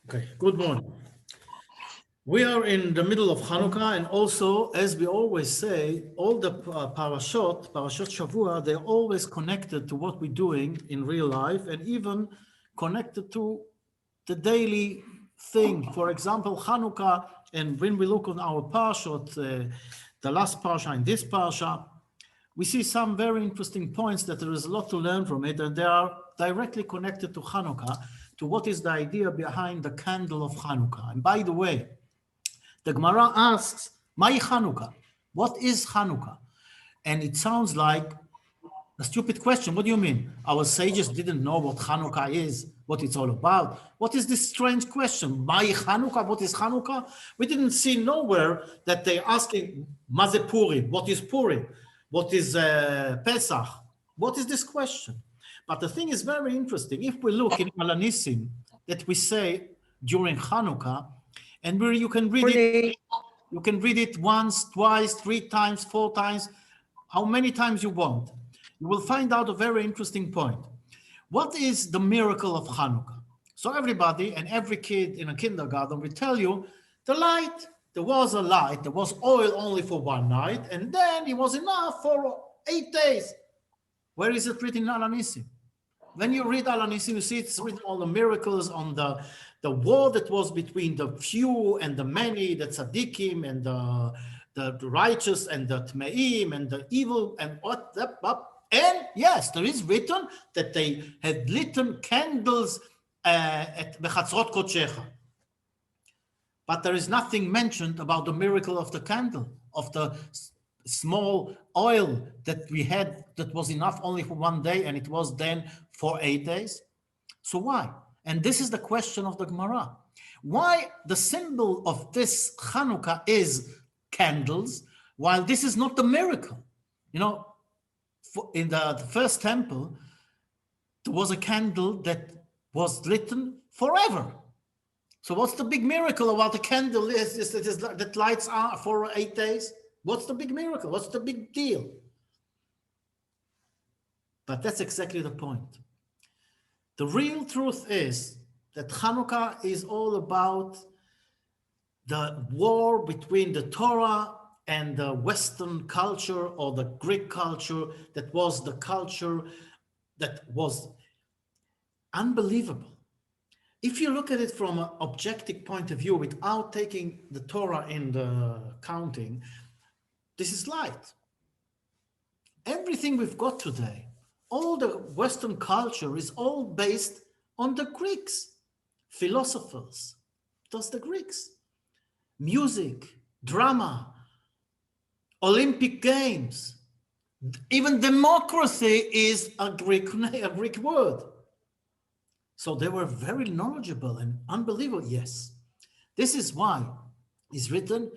Okay, good morning. We are in the middle of Hanukkah, and also, as we always say, all the parashot Shavua, they're always connected to what we're doing in real life, and even connected to the daily thing. For example, Hanukkah, and when we look on our parashot, the last parasha in this parasha, we see some very interesting points that there is a lot to learn from it, and they are directly connected to Hanukkah, to what is the idea behind the candle of Hanukkah. And by the way, the Gemara asks, Mai Hanukkah? What is Hanukkah? And it sounds like a stupid question. What do you mean? Our sages didn't know what Hanukkah is, what it's all about. What is this strange question? Mai Hanukkah? What is Hanukkah? We didn't see nowhere that they're asking, Maze Purim? What is Purim? What is Pesach? What is this question? But the thing is very interesting. If we look in Alanissim that we say during Hanukkah, and where you can read it once, twice, 3 times, 4 times, how many times you want. You will find out a very interesting point. What is the miracle of Hanukkah? So everybody and every kid in a kindergarten will tell you the light. There was a light, there was oil only for 1 night, and then it was enough for 8 days. Where is it written in Alanissim? When you read Alanissim, you see it's written all the miracles on the war that was between the few and the many, the tzaddikim and the righteous and the tmeim and the evil and what. And yes, there is written that they had lit candles at Bechatzrot Kodshecha. But there is nothing mentioned about the miracle of the candle, of the small oil that we had that was enough only for 1 day, and it was then for 8 days. So why? And this is the question of the Gemara. Why the symbol of this Hanukkah is candles, while this is not the miracle? You know, in the first temple, there was a candle that was lit forever. So what's the big miracle about the candle that lights are for 8 days? What's the big miracle? What's the big deal? But that's exactly the point. The real truth is that Hanukkah is all about the war between the Torah and the Western culture, or the Greek culture, that was the culture that was unbelievable. If you look at it from an objective point of view, without taking the Torah in the counting, this is light. Everything we've got today, all the Western culture is all based on the Greeks, philosophers, that's the Greeks, music, drama, Olympic Games, even democracy is a Greek word. So they were very knowledgeable and unbelievable. Yes, this is why it's written,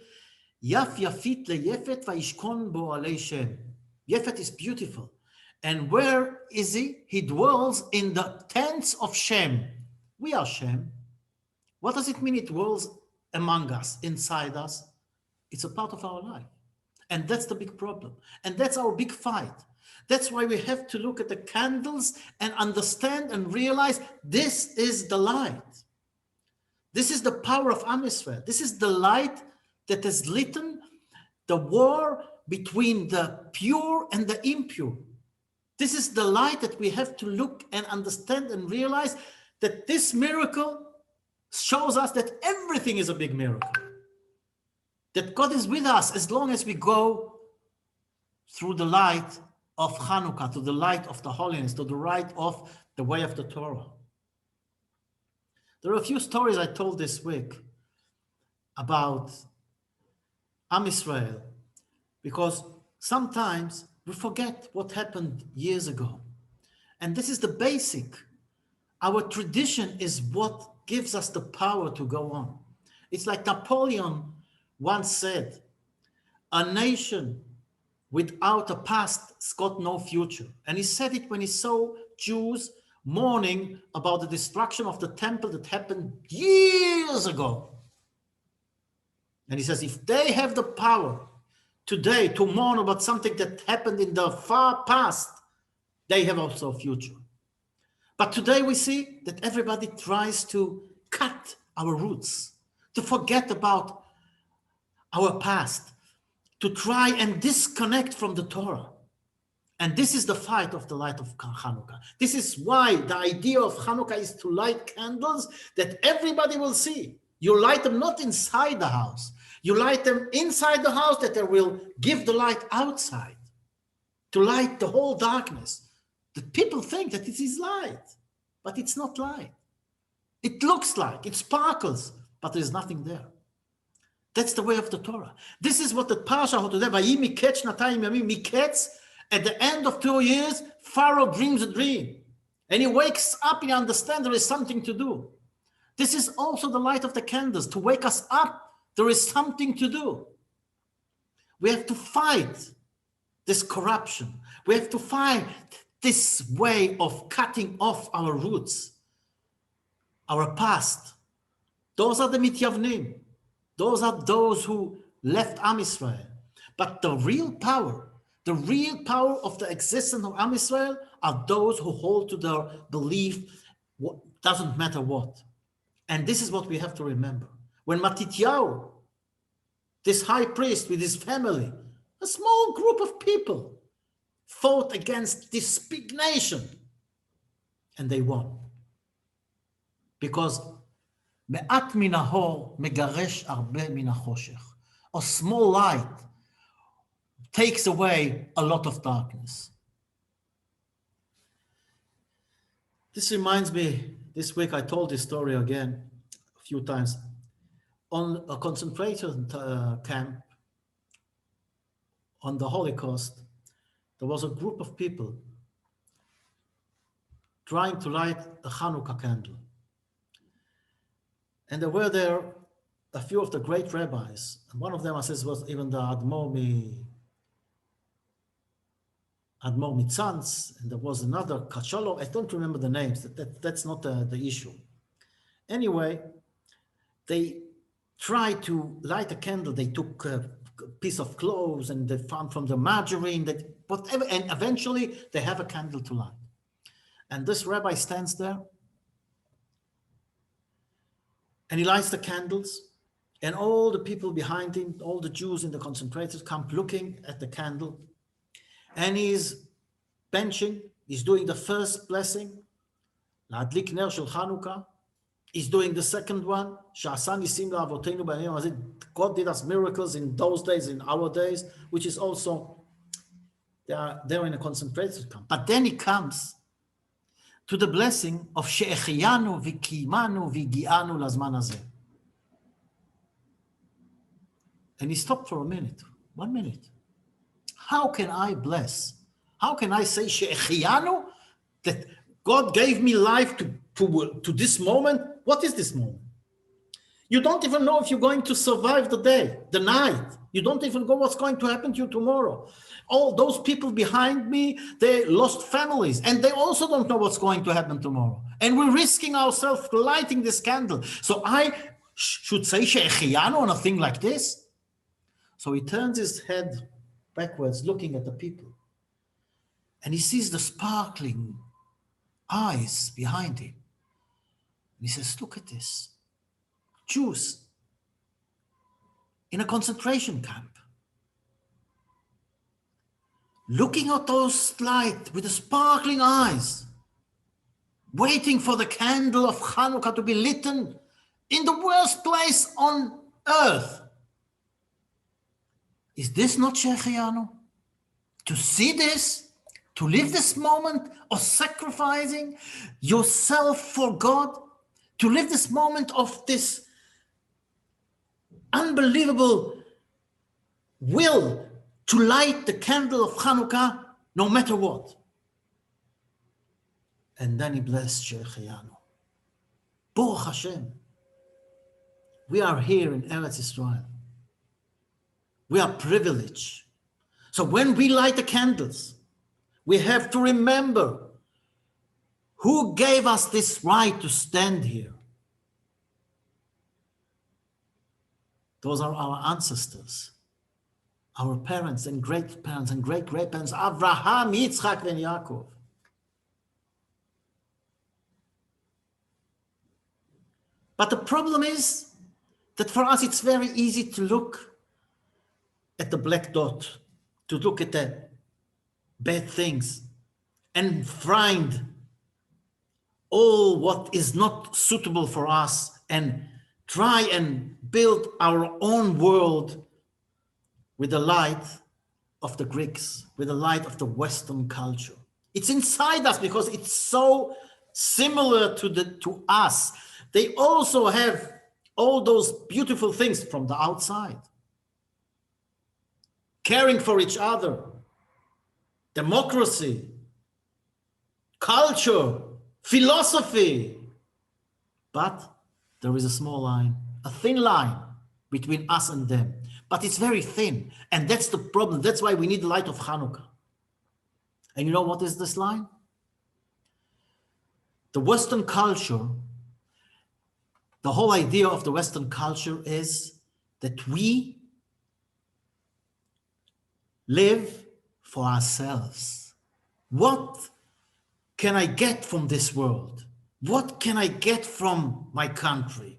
Yaf Yafit leYefet vayishkon bo alei Shem. Yefet is beautiful. And where is he? He dwells in the tents of Shem. We are Shem. What does it mean it dwells among us, inside us? It's a part of our life. And that's the big problem. And that's our big fight. That's why we have to look at the candles and understand and realize this is the light. This is the power of Am Yisrael. This is the light that has lit the war between the pure and the impure. This is the light that we have to look and understand and realize that this miracle shows us that everything is a big miracle. That God is with us as long as we go through the light of Hanukkah, to the light of the holiness, to the light of the way of the Torah. There are a few stories I told this week about Am Yisrael, because sometimes we forget what happened years ago. And this is the basic. Our tradition is what gives us the power to go on. It's like Napoleon once said, a nation without a past has got no future. And he said it when he saw Jews mourning about the destruction of the temple that happened years ago. And he says, if they have the power today to mourn about something that happened in the far past, they have also a future. But today we see that everybody tries to cut our roots, to forget about our past, to try and disconnect from the Torah. And this is the fight of the light of Hanukkah. This is why the idea of Hanukkah is to light candles that everybody will see. You light them not inside the house. You light them inside the house that they will give the light outside, to light the whole darkness. The people think that it is light, but it's not light. It looks like, it sparkles, but there's nothing there. That's the way of the Torah. This is what the Parsha today, at the end of 2 years, Pharaoh dreams a dream. And he wakes up and he understands there is something to do. This is also the light of the candles, to wake us up. There is something to do. We have to fight this corruption. We have to fight this way of cutting off our roots, our past. Those are the mityavnim. Those are those who left Am Yisrael. But the real power of the existence of Am Yisrael are those who hold to their belief, doesn't matter what. And this is what we have to remember. When Matityahu, this high priest with his family, a small group of people, fought against this big nation, and they won. Because me'at min ha'or megaresh arbe min ha'choshech. A small light takes away a lot of darkness. This reminds me, this week I told this story again a few times. On a concentration camp on the Holocaust, there was a group of people trying to light a Hanukkah candle. And there were there a few of the great rabbis. And one of them, I says, was even the Admor Mitzanz, and there was another Kachalov. I don't remember the names. That's not the issue. Anyway, they tried to light a candle. They took a piece of clothes and they found from the margarine, that whatever, and eventually they have a candle to light. And this rabbi stands there and he lights the candles, and all the people behind him, all the Jews in the concentrators camp looking at the candle, and he's benching, he's doing the first blessing, L'adlik ner shel Chanukah. He's doing the second one, Sha'asa nisim la'avoteinu b'yamim hazeh. God did us miracles in those days, in our days, which is also, they're in a concentration camp. But then he comes to the blessing of She'echiyanu v'kimanu v'gi'anu lazman hazeh. And he stopped for a minute, 1 minute. How can I bless? How can I say She'echiyanu, that God gave me life to this moment? What is this moment? You don't even know if you're going to survive the day, the night. You don't even know what's going to happen to you tomorrow. All those people behind me, they lost families, and they also don't know what's going to happen tomorrow. And we're risking ourselves lighting this candle. So I should say She'echiyanu on a thing like this? So he turns his head backwards, looking at the people. And he sees the sparkling eyes behind him. And he says, look at this. Jews in a concentration camp, looking at those light with the sparkling eyes, waiting for the candle of Hanukkah to be lit in the worst place on earth. Is this not She'echiyanu? To see this, to live this moment of sacrificing yourself for God, to live this moment of this unbelievable will to light the candle of Hanukkah no matter what. And then he blessed She'echiyanu. Baruch Hashem. We are here in Eretz Israel. We are privileged. So when we light the candles, we have to remember who gave us this right to stand here. Those are our ancestors, our parents and great-parents and great-great-parents, Abraham, Yitzchak, and Yaakov. But the problem is that for us, it's very easy to look at the black dot, to look at the bad things and find all what is not suitable for us and try and build our own world with the light of the Greeks, with the light of the Western culture. It's inside us because it's so similar to us. They also have all those beautiful things from the outside. Caring for each other, democracy, culture, philosophy. But there is a small line, a thin line between us and them. But it's very thin. And that's the problem. That's why we need the light of Hanukkah. And you know what is this line? The Western culture, the whole idea of the Western culture is that we live for ourselves. What can I get from this world? What can I get from my country?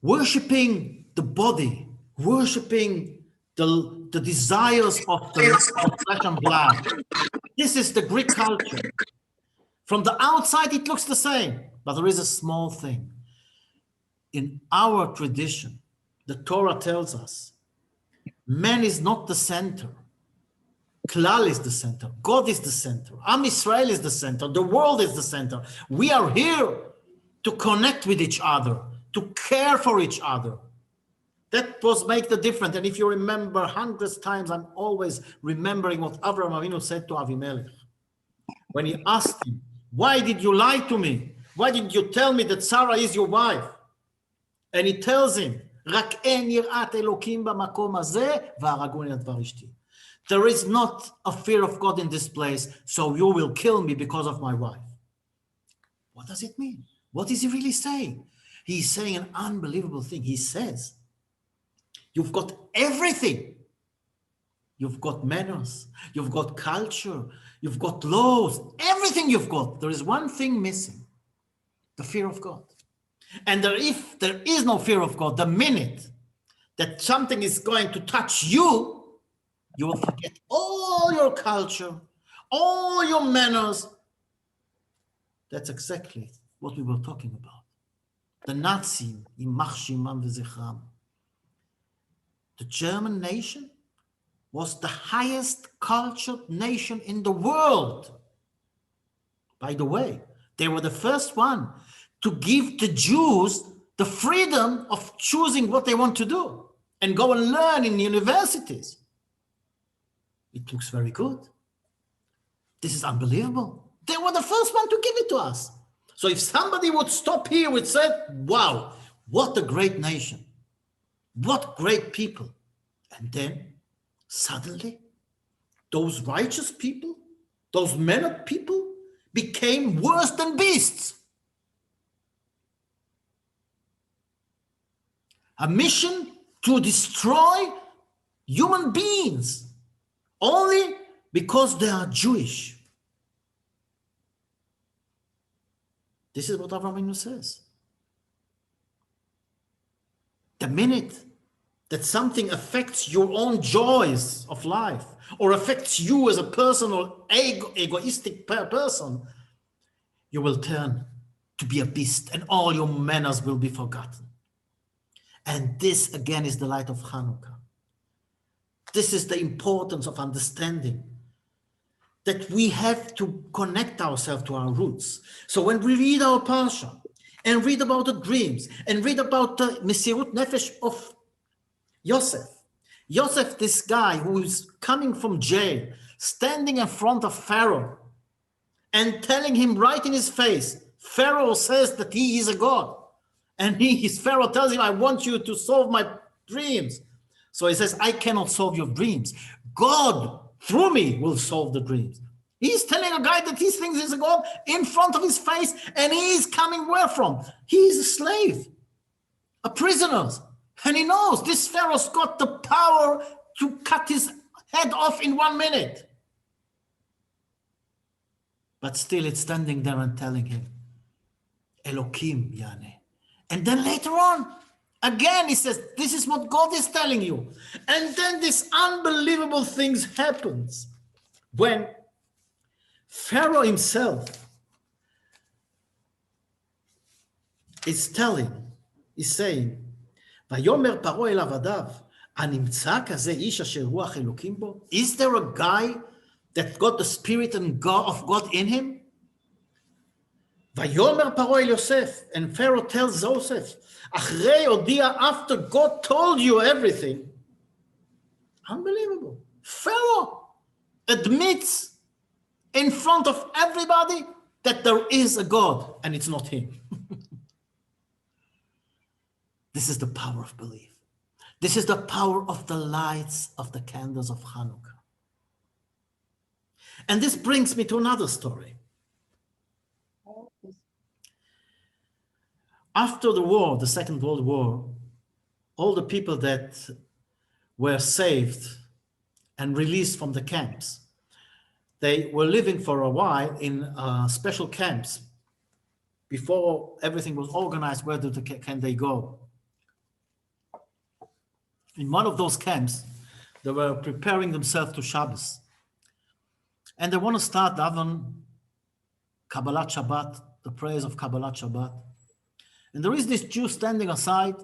Worshipping the body, worshipping the desires of the flesh and blood. This is the Greek culture. From the outside, it looks the same, but there is a small thing. In our tradition, the Torah tells us, man is not the center. Klal is the center. God is the center. Am Israel is the center. The world is the center. We are here to connect with each other, to care for each other. That was make the difference. And if you remember hundreds of times, I'm always remembering what Avraham Avinu said to Avimelech. When he asked him, why did you lie to me? Why did you tell me that Sarah is your wife? And he tells him, "Rak en yirat Elokim b'makom hazeh v'haraguni ad dvar ishti." There is not a fear of God in this place, so you will kill me because of my wife. What does it mean? What is he really saying? He's saying an unbelievable thing. He says, you've got everything. You've got manners, you've got culture, you've got laws, everything you've got. There is one thing missing, the fear of God. And if there is no fear of God, the minute that something is going to touch you, you will forget all your culture, all your manners. That's exactly what we were talking about. The Nazim, Yimach Shimam v'Zichram. The German nation was the highest cultured nation in the world. By the way, they were the first one to give the Jews the freedom of choosing what they want to do and go and learn in universities. It looks very good. This is unbelievable. They were the first one to give it to us. So if somebody would stop here and say, wow, what a great nation. What great people. And then suddenly, those righteous people, those men of people became worse than beasts. A mission to destroy human beings only because they are Jewish. This is what Avraham Avinu says. The minute that something affects your own joys of life or affects you as a personal egoistic person, you will turn to be a beast and all your manners will be forgotten. And this again is the light of Hanukkah. This is the importance of understanding that we have to connect ourselves to our roots. So when we read our Parsha and read about the dreams and read about the Mesirut Nefesh of Yosef, this guy who is coming from jail, standing in front of Pharaoh and telling him right in his face, Pharaoh says that he is a god. And Pharaoh tells him, I want you to solve my dreams. So he says, I cannot solve your dreams. God, through me, will solve the dreams. He's telling a guy that he thinks is a god in front of his face, and he's coming where from? He's a slave, a prisoner. And he knows this Pharaoh's got the power to cut his head off in 1 minute. But still it's standing there and telling him, Elokim, Yane, And then later on, again, he says, this is what God is telling you. And then this unbelievable things happens when Pharaoh himself is saying, ויאמר פרעה אל עבדיו, הנמצא כזה איש אשר רוח אלוקים בו? Is there a guy that got the spirit of God in him? ויאמר פרעה אל יוסף, and Pharaoh tells Joseph, אחרי הודיע, after God told you everything. Unbelievable. Pharaoh admits in front of everybody that there is a God and it's not him. This is the power of belief. This is the power of the lights of the candles of Hanukkah. And this brings me to another story. After the war, the Second World War, all the people that were saved and released from the camps, they were living for a while in special camps. Before everything was organized, where can they go? In one of those camps, they were preparing themselves to Shabbos. And they want to start daven Kabbalat Shabbat, the prayers of Kabbalat Shabbat. And there is this Jew standing aside,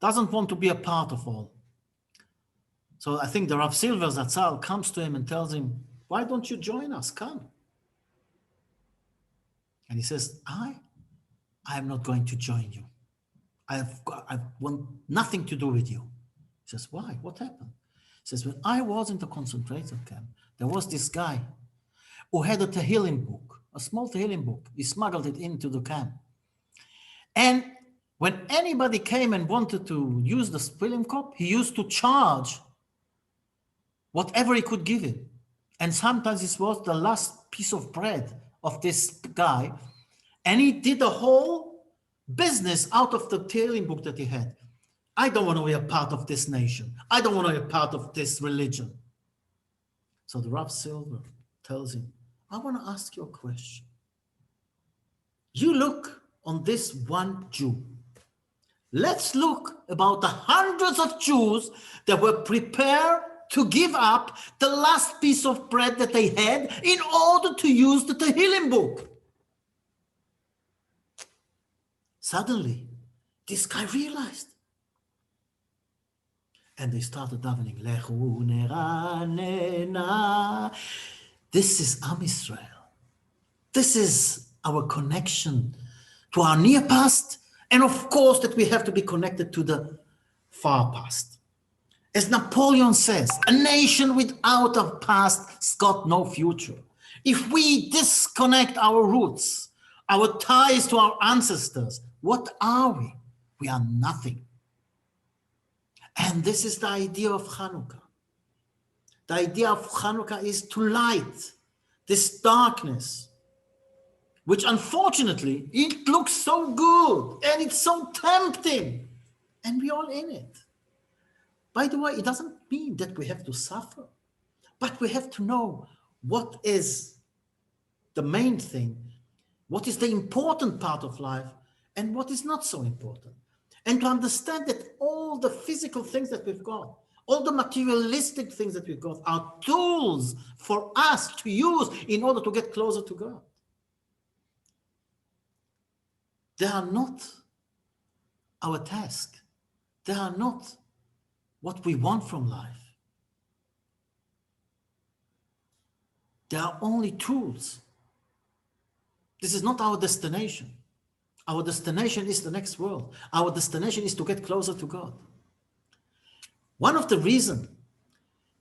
doesn't want to be a part of all. So I think the Rav Silver Zatzal comes to him and tells him, why don't you join us? Come. And he says, I am not going to join you. I want nothing to do with you. He says, why? What happened? He says, when I was in the concentration camp, there was this guy who had a Tehillim book, a small Tehillim book. He smuggled it into the camp. And when anybody came and wanted to use the Tehillim cup, he used to charge whatever he could give him. And sometimes this was the last piece of bread of this guy. And he did a whole business out of the Tehillim book that he had. I don't want to be a part of this nation. I don't want to be a part of this religion. So the Rav Silver tells him, I want to ask you a question. You look on this one Jew. Let's look about the hundreds of Jews that were prepared to give up the last piece of bread that they had in order to use the Tehillim book. Suddenly, this guy realized. And they started davening. Lechu neranena. This is Am Yisrael. This is our connection to our near past. And of course, that we have to be connected to the far past. As Napoleon says, a nation without a past has got no future. If we disconnect our roots, our ties to our ancestors, what are we? We are nothing. And this is the idea of Hanukkah. The idea of Hanukkah is to light this darkness, which unfortunately, it looks so good and it's so tempting, and we're all in it. By the way, it doesn't mean that we have to suffer, but we have to know what is the main thing, what is the important part of life, and what is not so important. And to understand that all the physical things that we've got, all the materialistic things that we've got are tools for us to use in order to get closer to God. They are not our task. They are not what we want from life. They are only tools. This is not our destination. Our destination is the next world. Our destination is to get closer to God. One of the reasons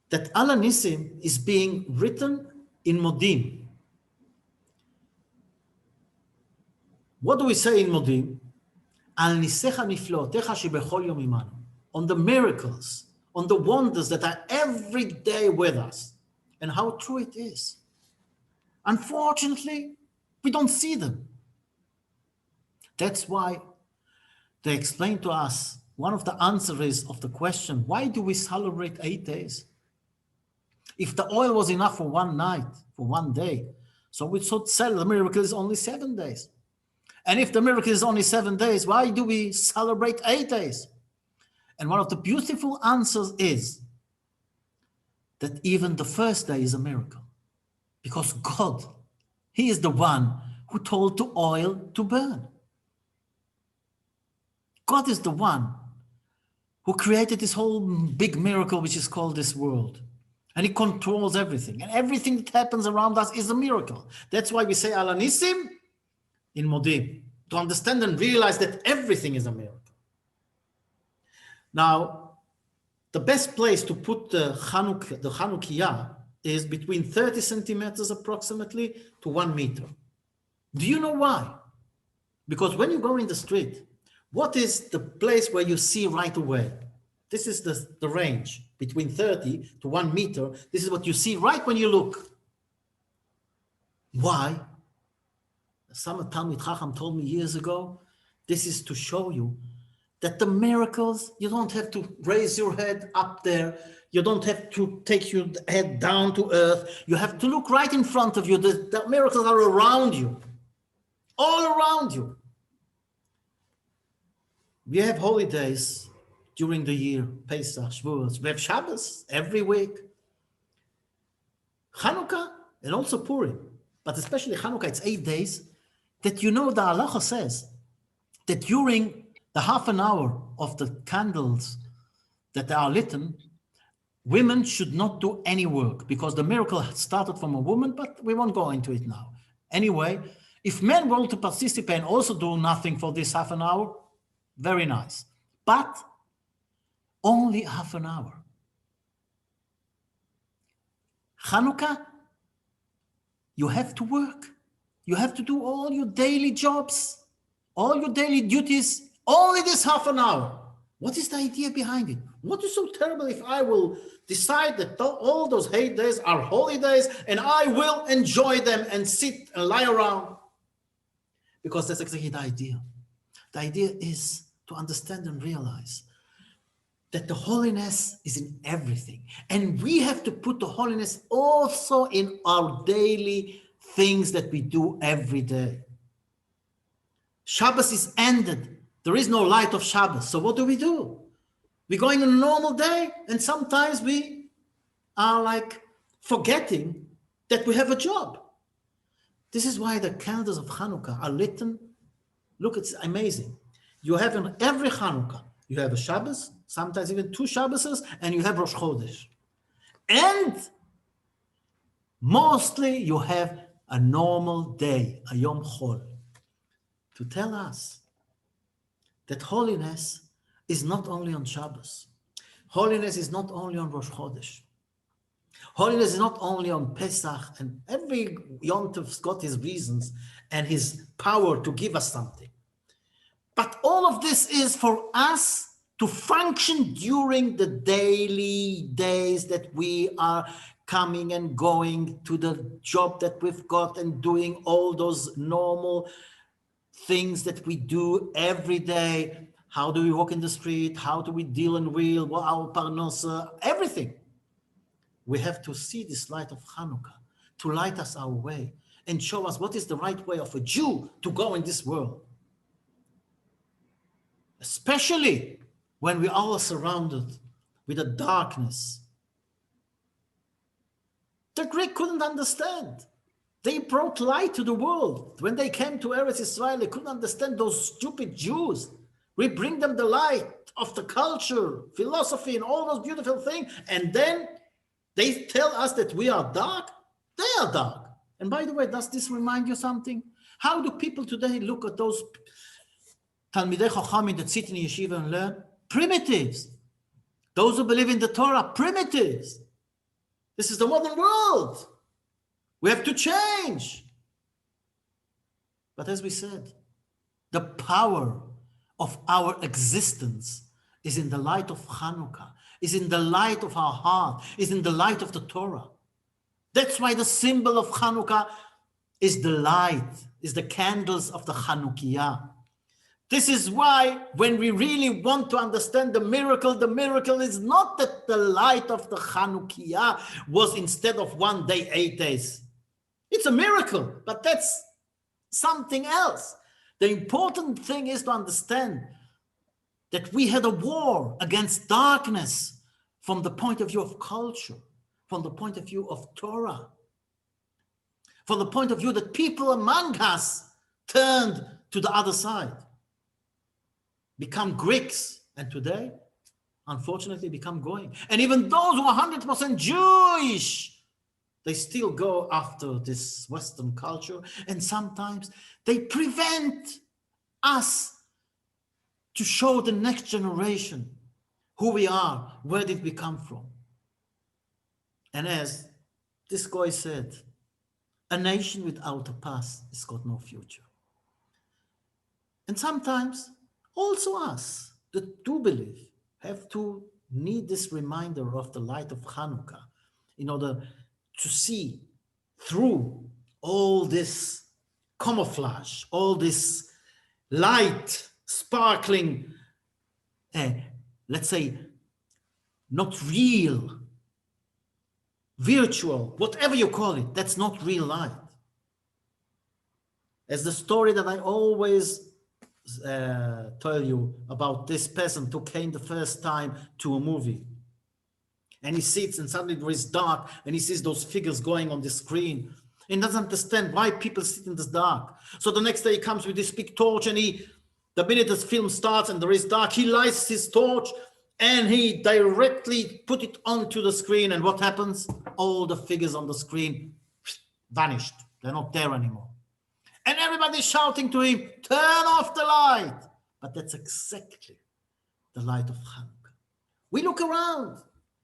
that Al Nisim is being written in Modim. What do we say in Modim? Al nisecha niflotecha shebechol yom imanu. On the miracles, on the wonders that are every day with us, and how true it is. Unfortunately, we don't see them. That's why they explain to us, one of the answers of the question, why do we celebrate 8 days? If the oil was enough for one night, for one day, so we should celebrate the miracle is only 7 days. And if the miracle is only 7 days, why do we celebrate 8 days? And one of the beautiful answers is that even the first day is a miracle. Because God, He is the one who told the oil to burn. God is the one who created this whole big miracle which is called this world. And He controls everything. And everything that happens around us is a miracle. That's why we say Al Nisim in Modim, to understand and realize that everything is a miracle. Now, the best place to put the Chanukiah is between 30 centimeters approximately to 1 meter. Do you know why? Because when you go in the street, what is the place where you see right away? This is the range between 30 to 1 meter. This is what you see right when you look. Why? Some Talmid Chacham told me years ago, this is to show you that the miracles, you don't have to raise your head up there. You don't have to take your head down to earth. You have to look right in front of you. The miracles are around you, all around you. We have holidays during the year, Pesach, Shavuos. We have Shabbos every week. Hanukkah and also Purim, but especially Hanukkah, it's 8 days. That the halacha says that during the half an hour of the candles that are lit, women should not do any work because the miracle started from a woman, but we won't go into it now. Anyway, if men want to participate and also do nothing for this half an hour, very nice, but only half an hour. Hanukkah, you have to work. You have to do all your daily jobs, all your daily duties, only this half an hour. What is the idea behind it? What is so terrible if I will decide that all those 8 days are holidays and I will enjoy them and sit and lie around? Because that's exactly the idea. The idea is to understand and realize that the holiness is in everything. And we have to put the holiness also in our daily things that we do every day. Shabbos is ended. There is no light of Shabbos. So what do? We're going on a normal day, and sometimes we are like forgetting that we have a job. This is why the candles of Hanukkah are lit. Look, it's amazing. You have in every Hanukkah, you have a Shabbos, sometimes even 2 Shabboses, and you have Rosh Chodesh. And mostly you have a normal day, a Yom Chol, to tell us that holiness is not only on Shabbos. Holiness is not only on Rosh Chodesh. Holiness is not only on Pesach, and every Yom Tov's got his reasons and his power to give us something. But all of this is for us to function during the daily days that we are coming and going to the job that we've got and doing all those normal things that we do every day. How do we walk in the street? How do we deal and wheel? Our parnosa, everything. We have to see this light of Hanukkah to light us our way and show us what is the right way of a Jew to go in this world. Especially when we are surrounded with a darkness. The Greek couldn't understand. They brought light to the world. When they came to Eretz Israel, they couldn't understand those stupid Jews. We bring them the light of the culture, philosophy, and all those beautiful things. And then they tell us that we are dark. They are dark. And by the way, does this remind you something? How do people today look at those Talmidei Chachamim that sit in yeshiva and learn? Primitives. Those who believe in the Torah, primitives. This is the modern world. We have to change. But as we said, the power of our existence is in the light of Hanukkah, is in the light of our heart, is in the light of the Torah. That's why the symbol of Hanukkah is the light, is the candles of the Chanukiah. This is why when we really want to understand the miracle is not that the light of the Chanukiah was instead of 1 day, 8 days. It's a miracle, but that's something else. The important thing is to understand that we had a war against darkness from the point of view of culture, from the point of view of Torah, from the point of view that people among us turned to the other side, become Greeks, and today, unfortunately, become Goyim. And even those who are 100% Jewish, they still go after this Western culture, and sometimes they prevent us to show the next generation who we are, where did we come from. And as this guy said, a nation without a past has got no future. And sometimes also us that do believe have to need this reminder of the light of Hanukkah in order to see through all this camouflage, all this light, sparkling, let's say, not real, virtual, whatever you call it, that's not real light. As the story that I always tell you about this peasant who came the first time to a movie. And he sits and suddenly it is dark and he sees those figures going on the screen. And doesn't understand why people sit in this dark. So the next day he comes with this big torch and the minute this film starts and there is dark, he lights his torch and he directly put it onto the screen. And what happens? All the figures on the screen vanished. They're not there anymore. And everybody's shouting to him, turn off the light. But that's exactly the light of Hanukkah. We look around.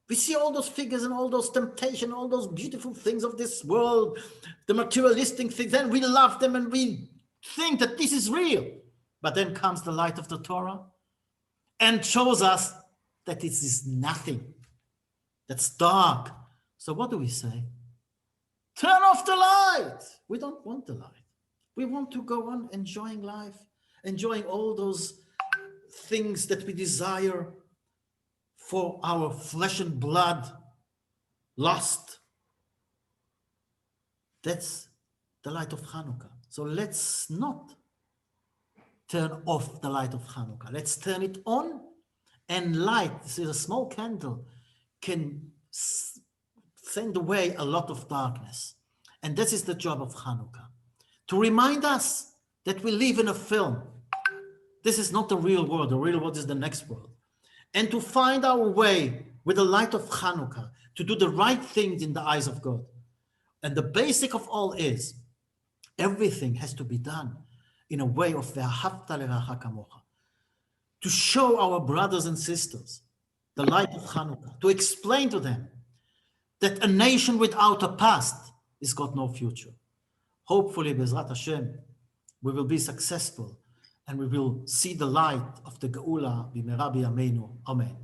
We see all those figures and all those temptations, all those beautiful things of this world, the materialistic things, and we love them and we think that this is real. But then comes the light of the Torah and shows us that this is nothing. That's dark. So what do we say? Turn off the light. We don't want the light. We want to go on enjoying life, enjoying all those things that we desire for our flesh and blood lust. That's the light of Hanukkah. So let's not turn off the light of Hanukkah. Let's turn it on and light. This is a small candle can send away a lot of darkness. And this is the job of Hanukkah, to remind us that we live in a film. This is not the real world. The real world is the next world. And to find our way with the light of Hanukkah, to do the right things in the eyes of God. And the basic of all is, everything has to be done in a way of ve'ahavta l'reacha kamocha, to show our brothers and sisters the light of Hanukkah, to explain to them that a nation without a past has got no future. Hopefully, Bezrat Hashem, we will be successful and we will see the light of the Geula b'mera b'yameinu. Amen.